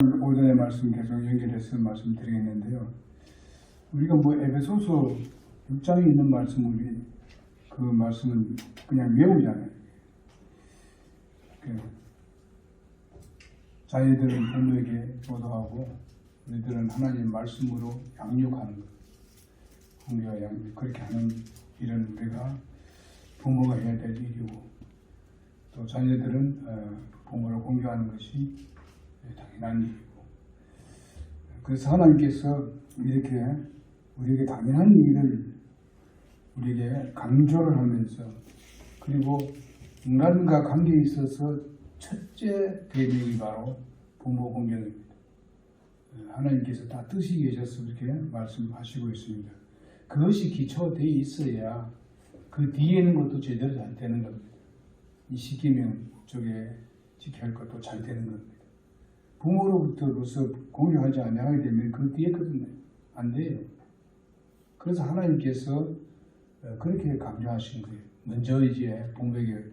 오전의 말씀 계속 연결해서 말씀드리겠는데요. 우리가 에베소서 6장에 있는 말씀, 그 말씀은 그냥 외우잖아요. 자녀들은 부모에게 효도하고 우리들은 하나님 말씀으로 양육하는 것. 공교와 양육, 그렇게 하는 일은 우리가 부모가 해야 될 일이고, 또 자녀들은 부모를 공경하는 것이 당연한 일이고, 그래서 하나님께서 이렇게 우리에게 당연한 일을 우리에게 강조를 하면서, 그리고 인간과 관계에 있어서 첫째 대명이 바로 부모 공경입니다. 하나님께서 다 뜻이 계셔서 그렇게 말씀하시고 있습니다. 그것이 기초되어 있어야 그 뒤에 있는 것도 제대로 잘 되는 겁니다. 이 십계명 쪽에 지켜야 할 것도 잘 되는 겁니다. 부모로부터로서 공경하지 않게 되면 그 뒤에 것은 안 돼요. 그래서 하나님께서 그렇게 강조하신 거예요. 먼저 이제 부모에게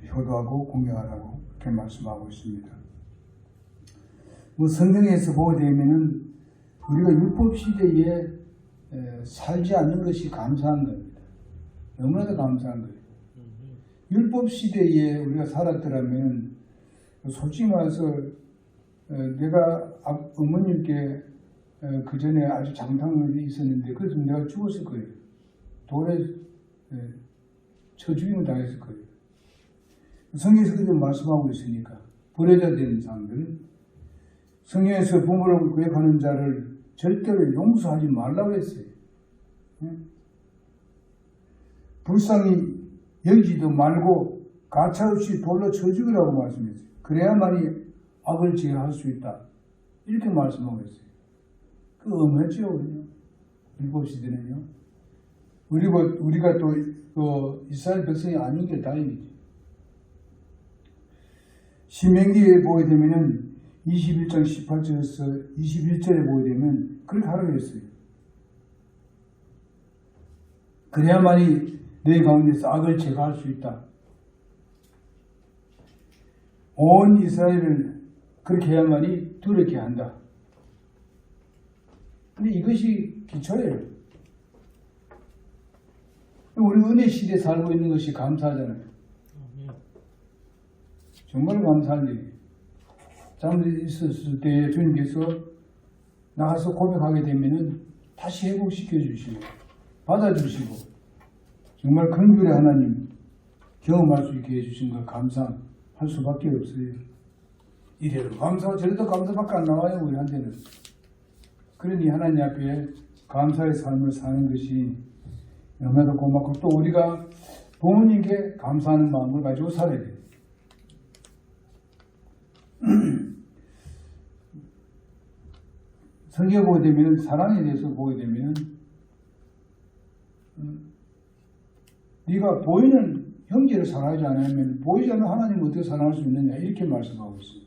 효도하고 공경하라고 그렇게 말씀하고 있습니다. 성경에서 보게 되면은 우리가 율법 시대에 살지 않는 것이 감사한 겁니다. 너무나도 감사한 거예요. 율법 시대에 우리가 살았더라면 솔직히 말해서 내가 어머님께 그 전에 아주 장탕이 있었는데 그래서 내가 죽었을 거예요. 돌에 쳐 죽임을 당했을 거예요. 성경에서 그렇게 말씀하고 있으니까 불효자 된 사람들은 성경에서 부모를 거역하는 자를 절대로 용서하지 말라고 했어요. 불쌍히 여기지도 말고 가차없이 돌로 쳐 죽이라고 말씀했어요. 그래야만이 악을 제어할 수 있다. 이렇게 말씀하고 있어요. 그 엄했죠. 율법 시대는요. 우리가 또 이스라엘 백성이 아닌 게 다행이지. 신명기에 보게 되면은 21장 18절에서 21절에 보게 되면 그렇게 하라고 했어요. 그래야만이 내 가운데서 악을 제거할 수 있다. 온 이스라엘을 그렇게 해야만이 두렵게 한다. 근데 이것이 기초예요. 우리 은혜 시대에 살고 있는 것이 감사하잖아요. 정말 감사한 일이에요. 잘못이 있었을 때 주님께서 나가서 고백하게 되면은 다시 회복시켜 주시고 받아주시고 정말 긍휼의 하나님 경험할 수 있게 해주신 걸 감사할 수밖에 없어요. 이래도 감사하고 저래도 감사밖에 안 나와요. 우리한테는. 그러니 하나님 앞에 감사의 삶을 사는 것이 너무나도 고맙고, 또 우리가 부모님께 감사하는 마음을 가지고 살아야 돼요. 성경 보게 되면, 사랑에 대해서 보게 되면, 네가 보이는 형제를 사랑하지 않으면 보이지 않는 하나님을 어떻게 사랑할 수 있느냐, 이렇게 말씀하고 있습니다.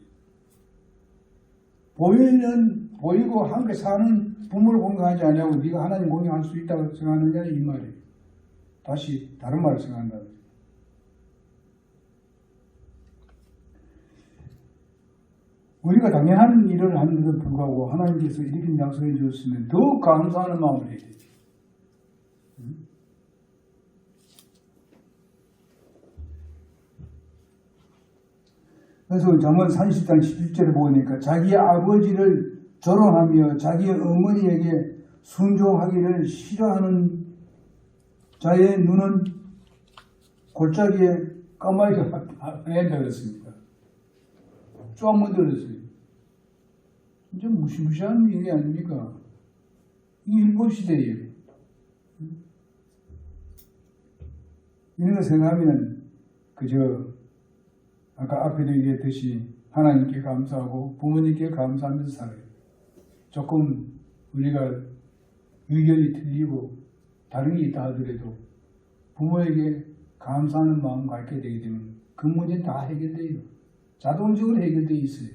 보이고 함께 사는 부모를 공경하지 않냐고 네가 하나님 공경할 수 있다고 생각하느냐, 이 말이에요. 다시 다른 말을 생각한다. 우리가 당연한 일을 하는데도 불구하고 하나님께서 이렇게 약속해 주셨으면 더욱 감사하는 마음을 해야 되죠. 그래서 잠언 30장 11절에 보니까 자기 아버지를 조롱하며 자기 어머니에게 순종하기를 싫어하는 자의 눈은 골짜기에 까마귀가 방해한다 그랬습니다. 쭉 한번 들었어요. 이제 무시무시한 일이 아닙니까? 이 율법 시대예요. 이런 거 생각하면 그저 아까 앞에도 얘기했듯이 하나님께 감사하고 부모님께 감사하면서 살아요. 조금 우리가 의견이 틀리고 다른 게 있다 하더라도 부모에게 감사하는 마음 갖게 되게 되면 그 문제는 다 해결돼요. 자동적으로 해결되어 있어요.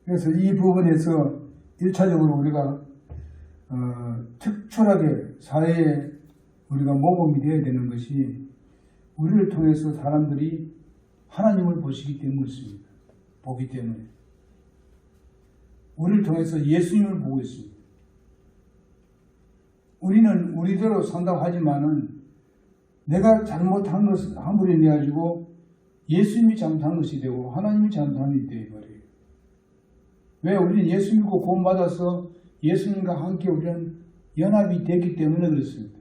그래서 이 부분에서 1차적으로 우리가 특출하게 사회에 우리가 모범이 되어야 되는 것이 우리를 통해서 사람들이 하나님을 보시기 때문입니다. 보기 때문에. 우리를 통해서 예수님을 보고 있습니다. 우리는 우리대로 산다고 하지만은 내가 잘못한 것을 함부로 인해가지고 예수님이 잘못한 것이 되고 하나님이 잘못한 것이 되어버려요. 왜? 우리는 예수 믿고 구원받아서 예수님과 함께 우리는 연합이 되기 때문에 그렇습니다.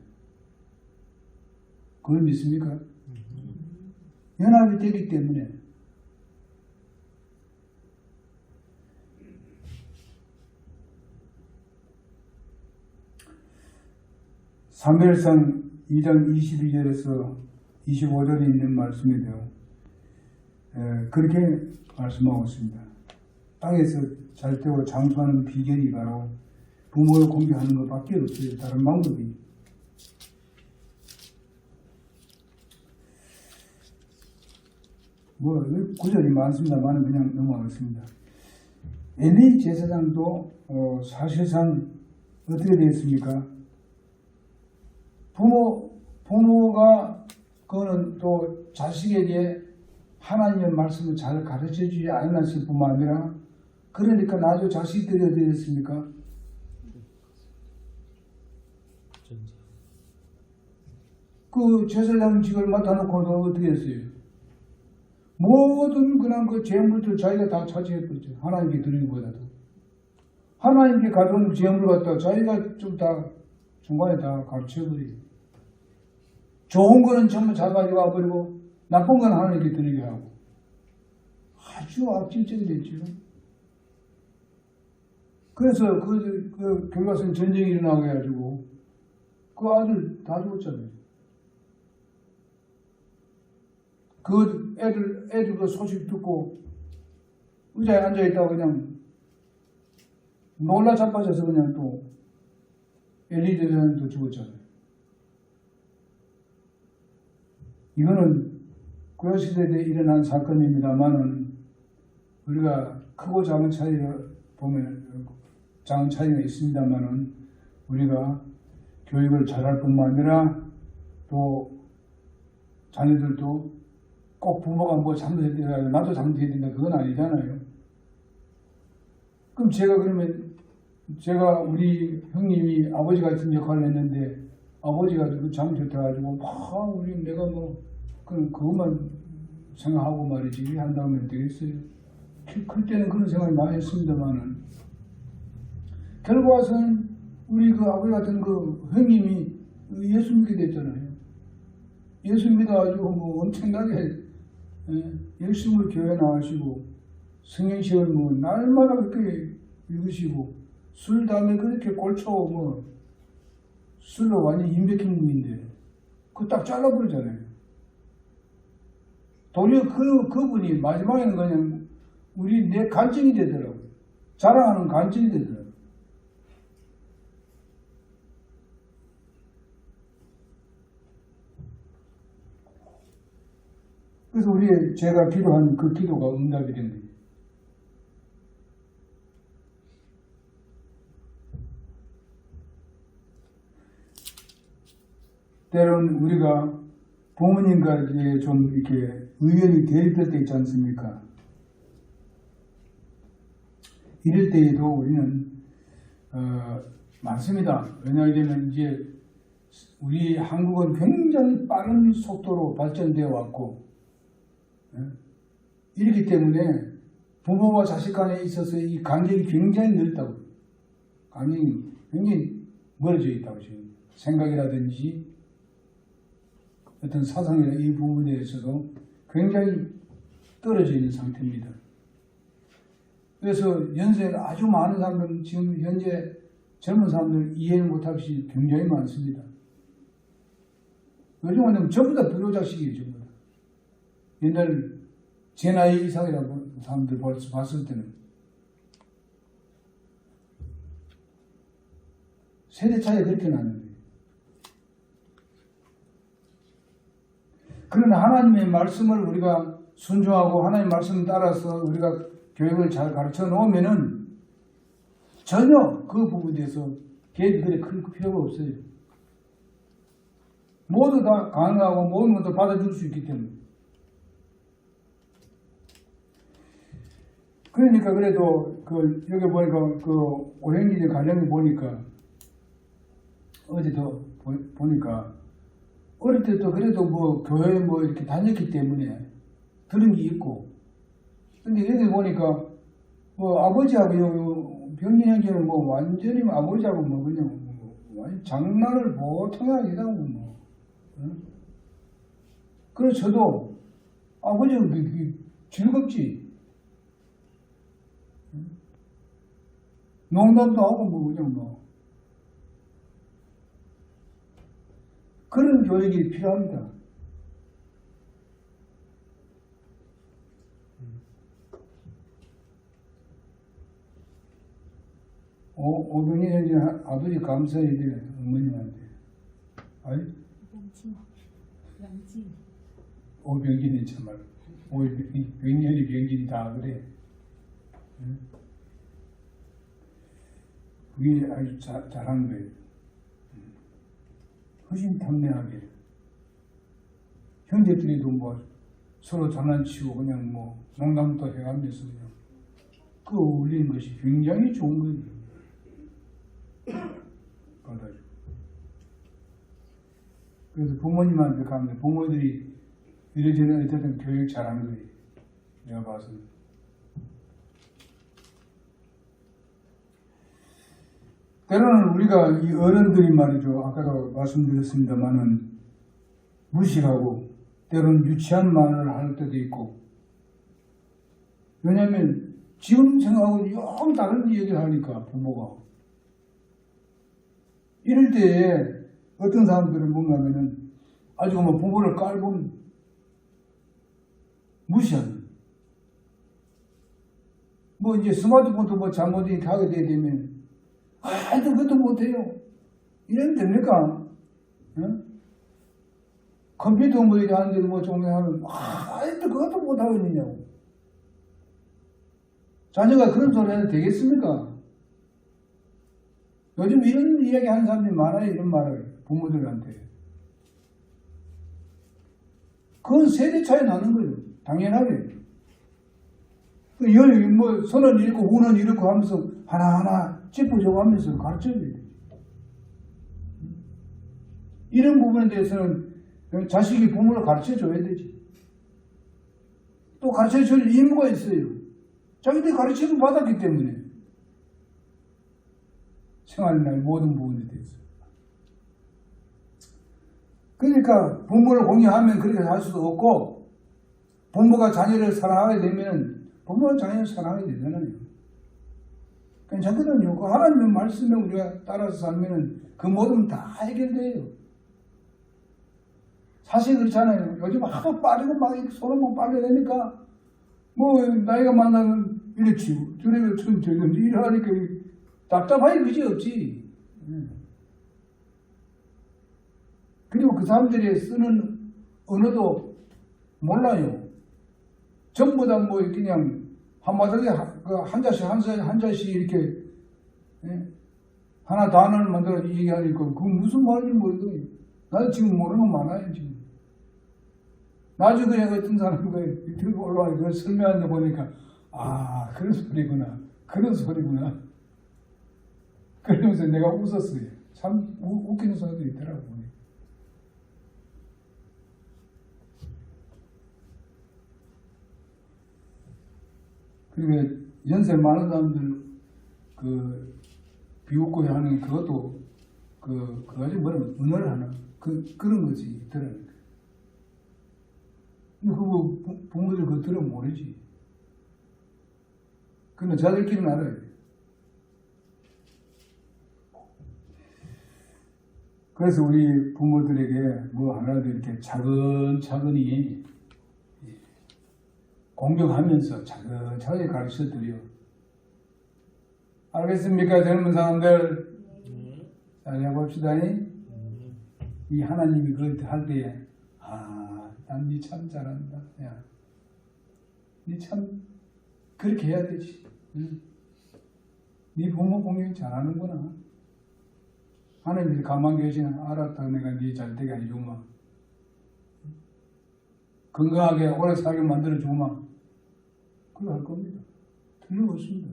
그걸 믿습니까? 연합이 되기 때문에. 사무엘상 2장 22절에서 25절에 있는 말씀인데요. 그렇게 말씀하고 있습니다. 땅에서 잘 때고 장수하는 비결이 바로 부모를 공경하는 것밖에 없어요. 다른 방법이. 구절이 많습니다만 그냥 넘어가겠습니다. 엘리 제사장도 사실상 어떻게 되었습니까? 부모가 그거는 또 자식에게 하나님의 말씀을 잘 가르쳐 주지 않았을 뿐만 아니라 그러니까 나중에 자식들이 어떻게 됐습니까? 그 제사장직을 맡아놓고도 어떻게 했어요? 모든 그냥 그 재물들 자기가 다 차지해버렸죠. 하나님께 드리는 것보다도. 하나님께 가져온 재물을 갖다가 자기가 좀 다 중간에 다 가르쳐버려요. 좋은 거는 전부 잘 가지고 와버리고 나쁜 건 하나님께 드리게 하고. 아주 악질적이 됐죠. 그래서 그 결과적인 전쟁이 일어나게 해가지고 그 아들 다 죽었잖아요. 그 애들 그 소식 듣고 의자에 앉아있다가 그냥 놀라 자빠져서 그냥 또 엘리 제사장도 죽었잖아요. 이거는 구약시대에 일어난 사건입니다만은 우리가 크고 작은 차이를 보면 작은 차이가 있습니다만은 우리가 교육을 잘할 뿐만 아니라 또 자녀들도 꼭 부모가 뭐 잘못했다 나도 잘못해야 된다 그건 아니잖아요. 그럼 제가 우리 형님이 아버지 같은 역할을 했는데 아버지가 그 잘못했다가지고 막 우리 내가 뭐 그것만 생각하고 말이지 한다면 되겠어요. 클 때는 그런 생각을 많이 했습니다만은 결국 와서는 우리 그 아버지 같은 그 형님이 예수 믿게 됐잖아요. 예수 믿어가지고 뭐 엄청나게 열심히 교회 나가시고 성경책을 뭐 날마다 그렇게 읽으시고 술 다음에 그렇게 꼴초 뭐 술로 완전 임백힌 놈인데 그거 딱 잘라버리잖아요. 도리어 그분이 마지막에는 그냥 내 간증이 되더라고요. 자랑하는 간증이 되더라고요. 그래서 제가 기도한 그 기도가 응답이 된 거예요. 때로는 우리가 부모님과 이제 좀 이렇게 의견이 대립될 때 있지 않습니까? 이럴 때에도 우리는 많습니다. 왜냐하면 이제 우리 한국은 굉장히 빠른 속도로 발전되어 왔고 이렇기 때문에 부모와 자식 간에 있어서 이 간격이 굉장히 넓다고 간격이 굉장히 멀어져 있다고 지금 생각이라든지 어떤 사상이나 이 부분에 대해서도 굉장히 떨어져 있는 상태입니다. 그래서 연세가 아주 많은 사람들은 지금 현재 젊은 사람들 이해를 못할 것이 굉장히 많습니다. 요즘은 전부 다 불효자식이에요. 전부 다. 옛날 제 나이 이상이라고 사람들 봤을 때는 세대 차이가 그렇게 나는데 그러나 하나님의 말씀을 우리가 순종하고 하나님의 말씀을 따라서 우리가 교육을 잘 가르쳐 놓으면은 전혀 그 부분에 대해서 걔들이 클 필요가 없어요. 모두 다 가능하고 모든 것도 받아줄 수 있기 때문에. 그러니까 그래도 여기 보니까 오행기제 가정에 보니까 어제도 보니까 어릴 때도 그래도 뭐 교회 뭐 이렇게 다녔기 때문에 들은 게 있고, 근데 여기 보니까 뭐 아버지하고 병진 형제는 뭐 완전히 아버지하고 뭐 그냥 완전 장난을 보통하게 하고 뭐. 응? 그래서 저도 아버지는 즐겁지. 응? 농담도 하고 뭐 그냥 뭐. 그런 교육이 필요합니다. 오병희 현재 아버지 감사해야 돼, 어머님한테. 아니? 양진. 오병진이 정말, 병년이 병진이 다 그래. 응? 그게 아주 잘한 거예요. 허심탄회하게. 형제들이도 뭐 서로 장난치고 그냥 뭐 농담도 해가면서 그냥 어울리는 것이 굉장히 좋은 거예요. 받아줘. 그래서 부모님한테 가면 부모들이 이래저래 어쨌든 교육 잘하는 거예요. 내가 봐서는. 때로는 우리가 이 어른들이 말이죠. 아까도 말씀드렸습니다만은 무식하고 때로는 유치한 말을 할 때도 있고, 왜냐하면 지금 생각하고 영 다른 얘기를 하니까 부모가. 이럴 때에 어떤 사람들은 뭔가 하면은 아주 뭐 부모를 깔보는 무시하는. 뭐 이제 스마트폰도 뭐 잘못 이렇게 하게 되면 아이들 그것도 못해요. 이러면 됩니까? 응? 컴퓨터 뭐 이렇게 하는데도 뭐 조금 하면 아이들 그것도 못하고 있느냐고. 자녀가 그런 소리 해도 되겠습니까? 요즘 이런 이야기 하는 사람들이 많아요. 이런 말을 부모들한테. 그건 세대 차이 나는 거예요. 당연하게. 뭐 선은 이렇고 후는 이렇고 하면서 하나하나 짚어주고 하면서 가르쳐줘야 돼요. 이런 부분에 대해서는 자식이 부모를 가르쳐줘야 되지. 또 가르쳐줄 의무가 있어요. 자기들이 가르침을 받았기 때문에. 생활의 모든 부분에 대해서. 그러니까 부모를 공경하면 그렇게 할 수도 없고, 부모가 자녀를 사랑하게 되면 부모가 자녀를 사랑하게 되잖아요. 괜찮거든요. 그 하나님의 말씀에 우리가 따라서 살면 그 모든 다 해결돼요. 사실 그렇잖아요. 요즘 하도 빠르고 막 손을 빨려내니까 뭐 나이가 많으면 이래 치고 저래 저래 이래 하니까 답답하기 그지 없지. 그리고 그 사람들이 쓰는 언어도 몰라요. 전부 다 뭐 그냥 한마디에 한 자씩 이렇게 하나 단어를 만들어 얘기하니까 그게 무슨 말인지 모르겠어요. 나도 지금 모르는 거 많아요 지금. 나중에 어떤 사람이 들고 올라와 그걸 설명하는데 보니까 그런 소리구나. 그런 소리구나. 그러면서 내가 웃었어요. 참 웃기는 소리도 있더라고요. 그리고 연세 많은 사람들 비웃고 하는 그것도 아주 뭐라 은어를 하나 그런 것이 있더라고요. 그거 부모들 그거 들으면 모르지. 근데 자들끼리는 알아요. 그래서 우리 부모들에게 뭐 하나도 이렇게 차근차근히 공격하면서 차근차근히 가르쳐 드려. 알겠습니까? 젊은 사람들? 잘 해봅시다. 이 하나님이 그럴 때 할 때에 난 니 참 잘한다. 야, 니 참 그렇게 해야 되지. 니 부모 공격 잘하는구나. 하나님이 가만 계시나? 알았다. 내가 네 잘되게 해주마. 건강하게 오래 살게 만들어주마. 그거 할 겁니다. 틀림없습니다.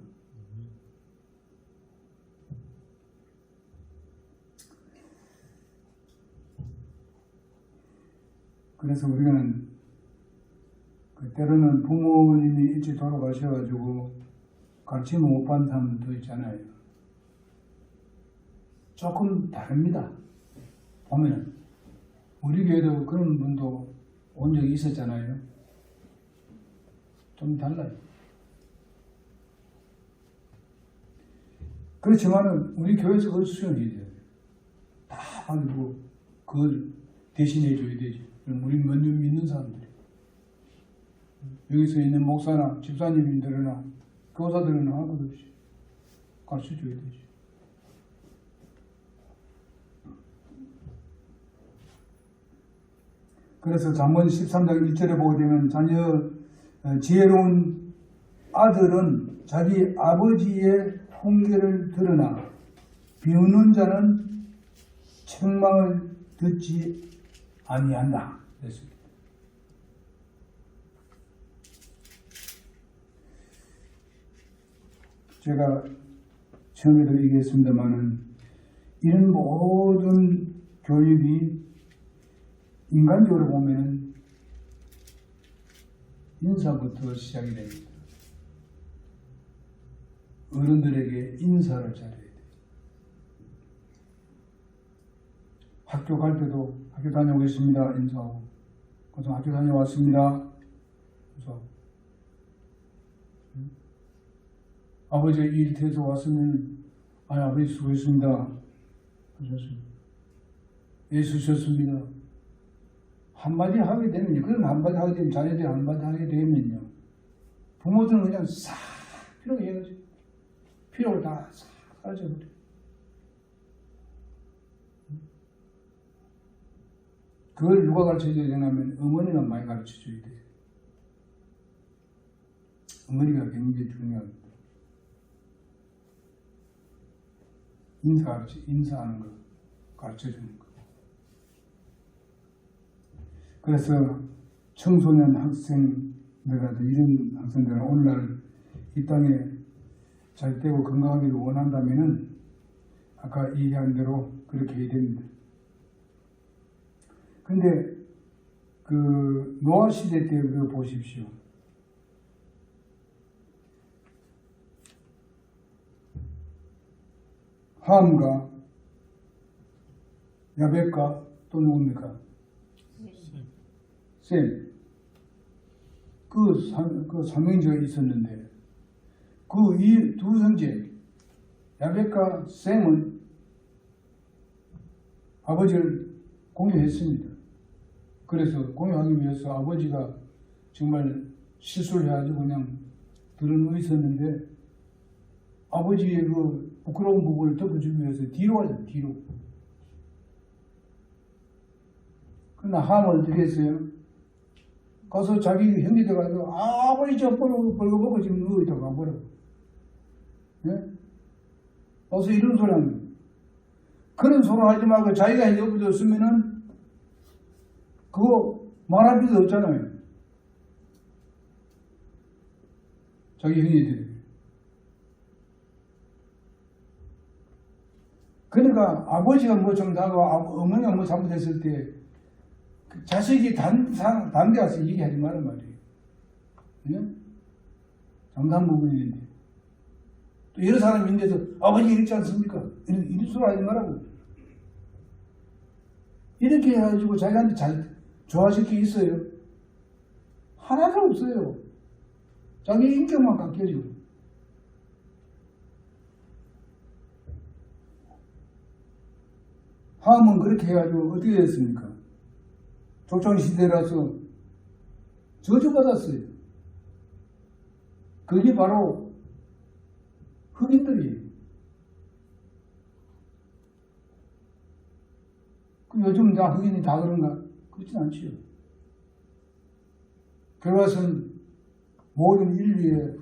그래서 우리는 때로는 부모님이 일찍 돌아가셔가지고 가르침을 못 받는 사람도 있잖아요. 조금 다릅니다. 보면은 우리 교회도 그런 분도 온 적이 있었잖아요. 좀 달라요. 그렇지만은 우리 교회에서 그걸 수용해야 돼요. 다 가지고 그걸 대신해 줘야 되죠. 우리 믿는 사람들이. 여기서 있는 목사나 집사님들이나 교사들은 아무것도 없이 가르쳐 줘야 되죠. 그래서 잠언 13장 1절에 보게 되면 지혜로운 아들은 자기 아버지의 훈계를 들으나 비웃는 자는 책망을 듣지 아니한다. 그랬습니다. 제가 처음에도 얘기했습니다만은 이런 모든 교육이 인간적으로 보면 인사부터 시작이 됩니다. 어른들에게 인사를 잘해야 돼요. 학교 갈 때도 학교 다녀오겠습니다. 인사하고. 고등학교 다녀왔습니다. 인사하고. 아버지 일 태서 왔으면 아버지 수고했습니다. 하셨습니다. 예수 셨습니다. 한마디 하게 되면요. 그런 한마디 하게 되면 자녀들이 한마디 하게 되면요. 부모들은 그냥 싹 필요가 해가지고 필요를 다 싹 사라져버려요. 그걸 누가 가르쳐줘야 되냐면 어머니가 많이 가르쳐줘야 돼요. 어머니가 굉장히 중요합니다. 인사하는 거 가르쳐주는 거. 그래서 청소년 학생들하고 이런 학생들은 오늘날 이 땅에 잘 되고 건강하기를 원한다면은 아까 얘기한 대로 그렇게 해야 됩니다. 근데 그 노아 시대 때 우리가 보십시오. 함과 야벳과 또 누굽니까? 셈. 그 삼형제가 있었는데 그 이 두 형제 야벳과 셈은 아버지를 공유했습니다. 그래서 공유하기 위해서 아버지가 정말 실수를 해가지고 그냥 드러누워 있었는데 아버지의 그 부끄러운 부분을 덮어주기 위해서 뒤로 가죠. 뒤로. 그러나 함은 어떻게 했어요? 가서 자기 형제들 가서 아버지 저 벌거벗고 지금 누워있다고 가버려. 네? 어서 이런 소리 하는 거예요. 그런 소리 하지 말고 자기가 옆에뒀으면은 그거 말할 필요 없잖아요. 자기 형제들이. 그러니까 아버지가 뭐 잘못하고 어머니가 뭐 잘못했을 때 자식이 단대 와서 얘기하지 말란 말이에요. 네? 장담 부분인데. 또 여러 사람이 있는데서 아버지 이렇지 않습니까? 이런 소리 하지 말라고. 이렇게 해가지고 자기한테 잘 좋아질 게 있어요? 하나도 없어요. 자기 인격만 깎여지고. 함은 그렇게 해가지고 어떻게 됐습니까? 족장시대라서 저주받았어요. 그게 바로 흑인들이에요. 그럼 요즘 다 흑인이 다 그런가? 그렇진 않지요. 결과선 모든 인류에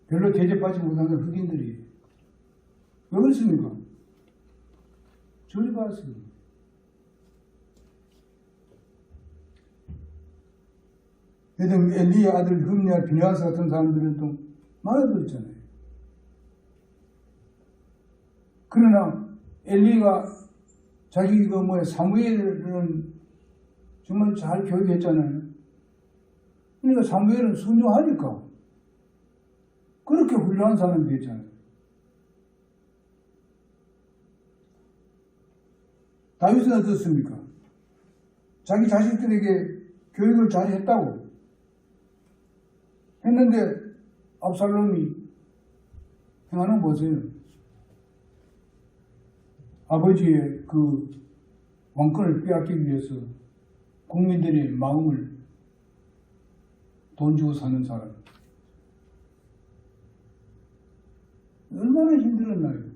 별로 대접받지 못하는 흑인들이에요. 왜 그렇습니까? 저리 가세요. 예를 엘리의 아들 흠리와 비느하스 같은 사람들은 또 말해버렸잖아요. 그러나 엘리가 자기 사무엘은 정말 잘 교육했잖아요. 그러니까 사무엘은 순종하니까 그렇게 훌륭한 사람이 됐잖아요. 다윗은 어떻습니까? 자기 자식들에게 교육을 잘 했다고 했는데 압살롬이 행하는 거 보세요. 아버지의 그 왕권을 빼앗기 위해서 국민들의 마음을 돈 주고 사는 사람. 얼마나 힘들었나요?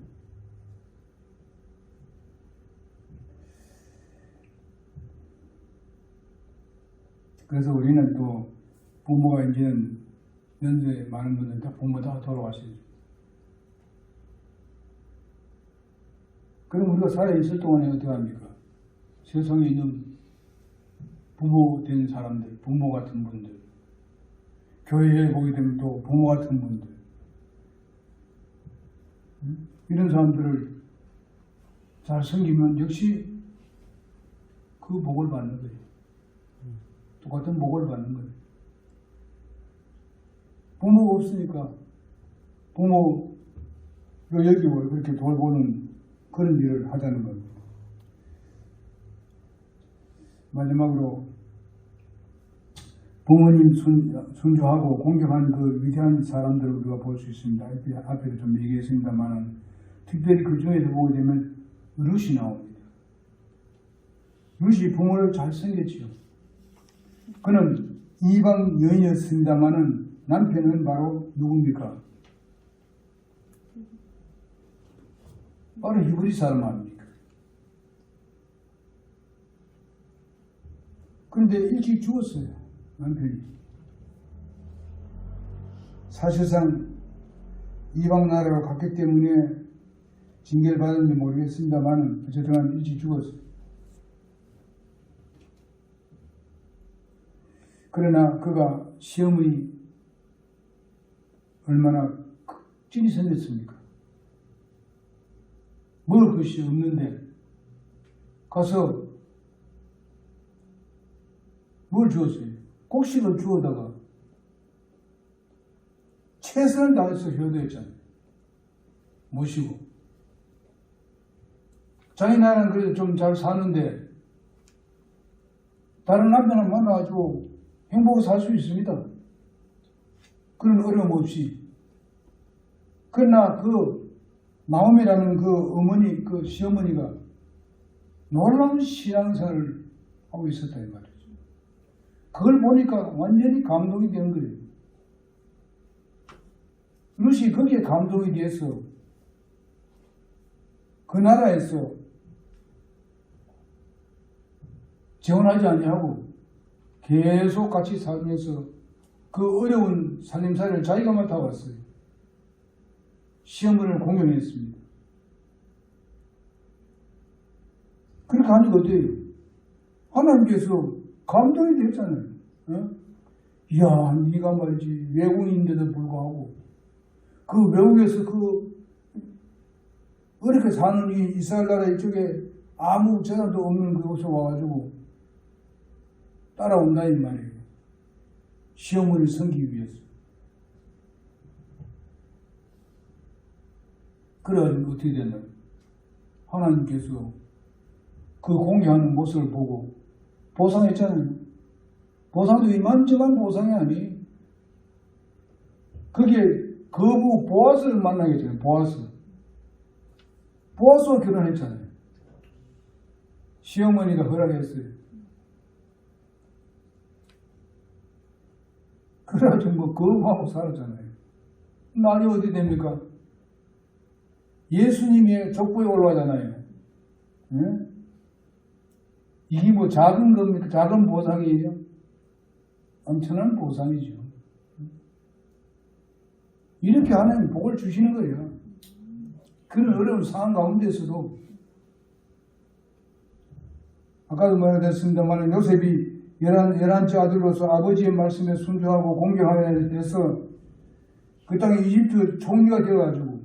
그래서 우리는 또 부모가 이제는 연세 많은 분들 다 부모 다 돌아가시죠. 그럼 우리가 살아있을 동안에 어떻게 합니까? 세상에 있는 부모 된 사람들, 부모 같은 분들, 교회에 보게 되면 또 부모 같은 분들, 이런 사람들을 잘 섬기면 역시 그 복을 받는 거예요. 똑같은 복을 받는 거예요. 부모가 없으니까 부모를 여기고 그렇게 돌보는 그런 일을 하자는 겁니다. 마지막으로 부모님 순종하고 공경한 그 위대한 사람들을 우리가 볼 수 있습니다. 앞에도 좀 얘기했습니다만 특별히 그 중에서 보게 되면 룻이 나옵니다. 룻이 부모를 잘 섬겼지요. 그는 이방 여인이었습니다만은 남편은 바로 누굽니까? 바로 히브리 사람 아닙니까? 그런데 일찍 죽었어요, 남편이. 사실상 이방 나라로 갔기 때문에 징계를 받았는지 모르겠습니다만 어쨌든 일찍 죽었어요. 그러나 그가 시험이 얼마나 극진히 생겼습니까? 먹을 것이 없는데 가서 뭘 주었어요? 곡식을 주어다가 최선을 다해서 효도했잖아요. 모시고. 자기 나라는 그래도 좀 잘 사는데 다른 남편을 만나가지고 행복하게 살 수 있습니다. 그런 어려움 없이. 그러나 그 나오미라는 그 어머니, 그 시어머니가 놀라운 신앙생활을 하고 있었다 이 말이죠. 그걸 보니까 완전히 감동이 된 거예요. 룻이 거기에 감동이 돼서 그 나라에서 재혼하지 아니하고 계속 같이 살면서 그 어려운 살림살이를 자기가 맡아왔어요. 시어머니를 공경했습니다. 그렇게 하니까 어때요? 하나님께서 감동이 됐잖아요. 어? 이야, 네가 말이지 외국인인데도 불구하고 그 외국에서 그 어렵게 사는 이 이스라엘 나라 이쪽에 아무 재산도 없는 그곳에 와가지고 따라온다 이 말이에요. 시어머니를 섬기기 위해서. 그래가지고 어떻게 됐나? 하나님께서 그 공개하는 모습을 보고 보상했잖아요. 보상도 이만저만 보상이 아니. 그게 거부 보아스를 만나게 했잖아요. 보아스와 결혼했잖아요. 시어머니가 허락했어요. 그래가지고 뭐 거부하고 살았잖아요. 나중에 어디 됩니까? 예수님의 족보에 올라가잖아요. 예? 이게 뭐 작은 겁니까? 작은 보상이에요? 엄청난 보상이죠. 이렇게 하나님 복을 주시는 거예요. 그런 어려운 상황 가운데서도 아까도 말했습니다만 요셉이 열한째 아들로서 아버지의 말씀에 순종하고 공경하여서 그 땅에 이집트 총리가 되어가지고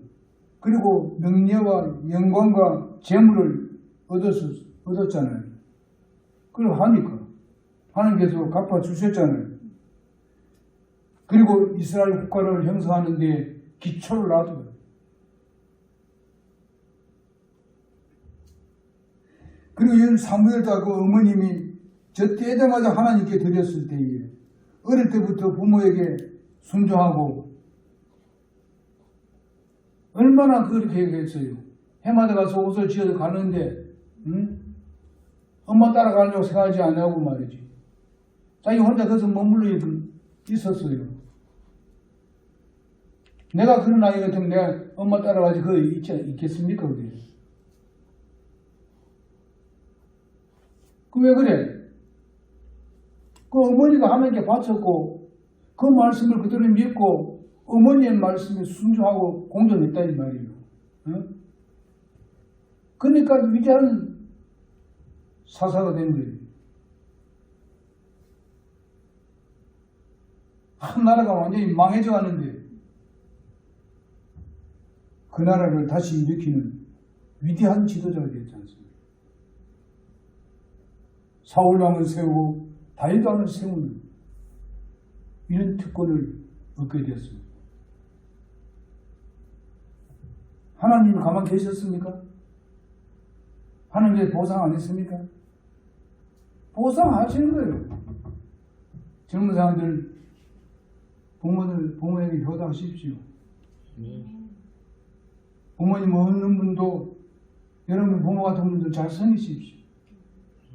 그리고 명예와 영광과 재물을 얻었잖아요. 그걸 하니까 하나님께서 갚아주셨잖아요. 그리고 이스라엘 국가를 형성하는 데 기초를 놔둬요. 그리고 이런 사무엘도 그 어머님이 저 때자마자 하나님께 드렸을 때에 어릴 때부터 부모에게 순종하고 얼마나 그렇게 했어요. 해마다 가서 옷을 지어서 가는데 엄마 따라가려고 생각하지 않냐고 말이지. 자기 혼자 거기서 머물러 있었어요. 내가 그런 아이 같으면 내가 엄마 따라가지 그거 있겠습니까? 그게. 그 왜 그래? 그 어머니가 하나님께 바쳤고 그 말씀을 그대로 믿고 어머니의 말씀에 순종하고 공존했다 이 말이에요. 응? 그러니까 위대한 사사가 된 거예요. 한 나라가 완전히 망해져 가는데 그 나라를 다시 일으키는 위대한 지도자가 되었지 않습니까? 사울왕을 세우고 다윗왕을 세우는 이런 특권을 얻게 되었습니다. 하나님이 가만 계셨습니까? 하나님께 보상 안 했습니까? 보상하시는 거예요. 젊은 사람들 부모에게 효도하십시오. 부모님 없는 분도 여러분 부모 같은 분도 잘 섬기십시오.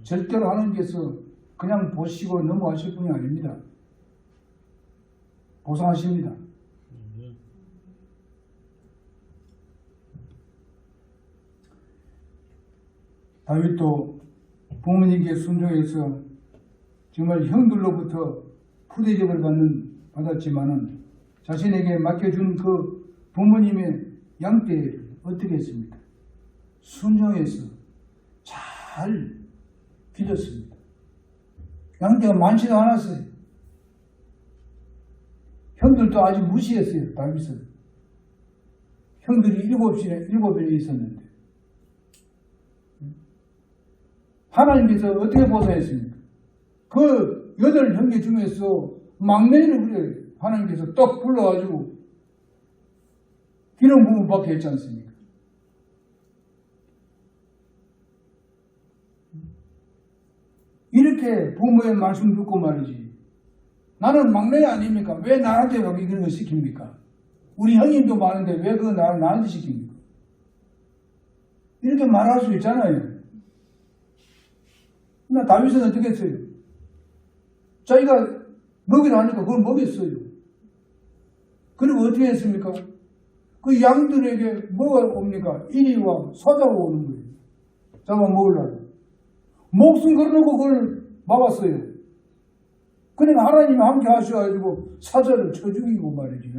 절대로 하나님께서 그냥 보시고 넘어가실 분이 아닙니다. 보상하십니다. 다윗도 부모님께 순종해서 정말 형들로부터 푸대접을 받았지만은 자신에게 맡겨준 그 부모님의 양떼를 어떻게 했습니까? 순종해서 잘 기렸습니다. 양떼가 많지도 않았어요. 형들도 아주 무시했어요. 다윗을. 형들이 일곱이나 있었는데 하나님께서 어떻게 보상했습니까? 그 8형제 중에서 막내를 그래 하나님께서 떡 불러가지고 기름 부음 받게 했지 않습니까? 이렇게 부모의 말씀 듣고 말이지. 나는 막내 아닙니까? 왜 나한테 여기 그런 거 시킵니까? 우리 형님도 많은데 왜 그거 나한테 시킵니까? 이렇게 말할 수 있잖아요. 나 다윗은 어떻게 했어요? 자기가 먹이라 하니까 그걸 먹였어요. 그리고 어떻게 했습니까? 그 양들에게 뭐가 옵니까? 이리와 사자가 오는 거예요. 잡아먹으려고. 목숨 걸어놓고 그걸 막았어요. 그러니까 하나님이 함께 하셔가지고 사자를 쳐 죽이고 말이지.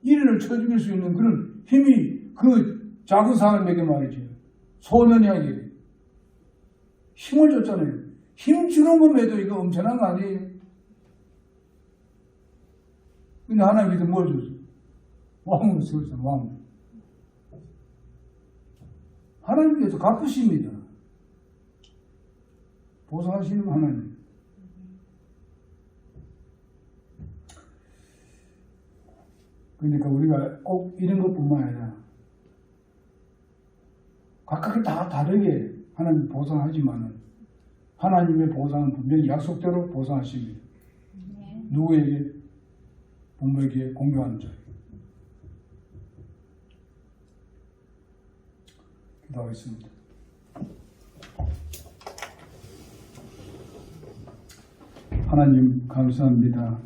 이리를 쳐 죽일 수 있는 그런 힘이 그 작은 사람에게 말이지. 소년에게 힘을 줬잖아요. 힘 주는 것에도 이거 엄청난 거 아니에요? 근데 하나님께서 뭘 줬어요? 왕으로 세웠어요. 왕. 하나님께서 갚으십니다. 보상하시는 하나님. 그러니까 우리가 꼭 이런 것뿐만 아니라 각각이 다 다르게 하나님 보상하지만은 하나님의 보상은 분명히 약속대로 보상하십니다. 누구에게? 부모에게 공경하는 자에게. 기도하겠습니다. 하나님 감사합니다.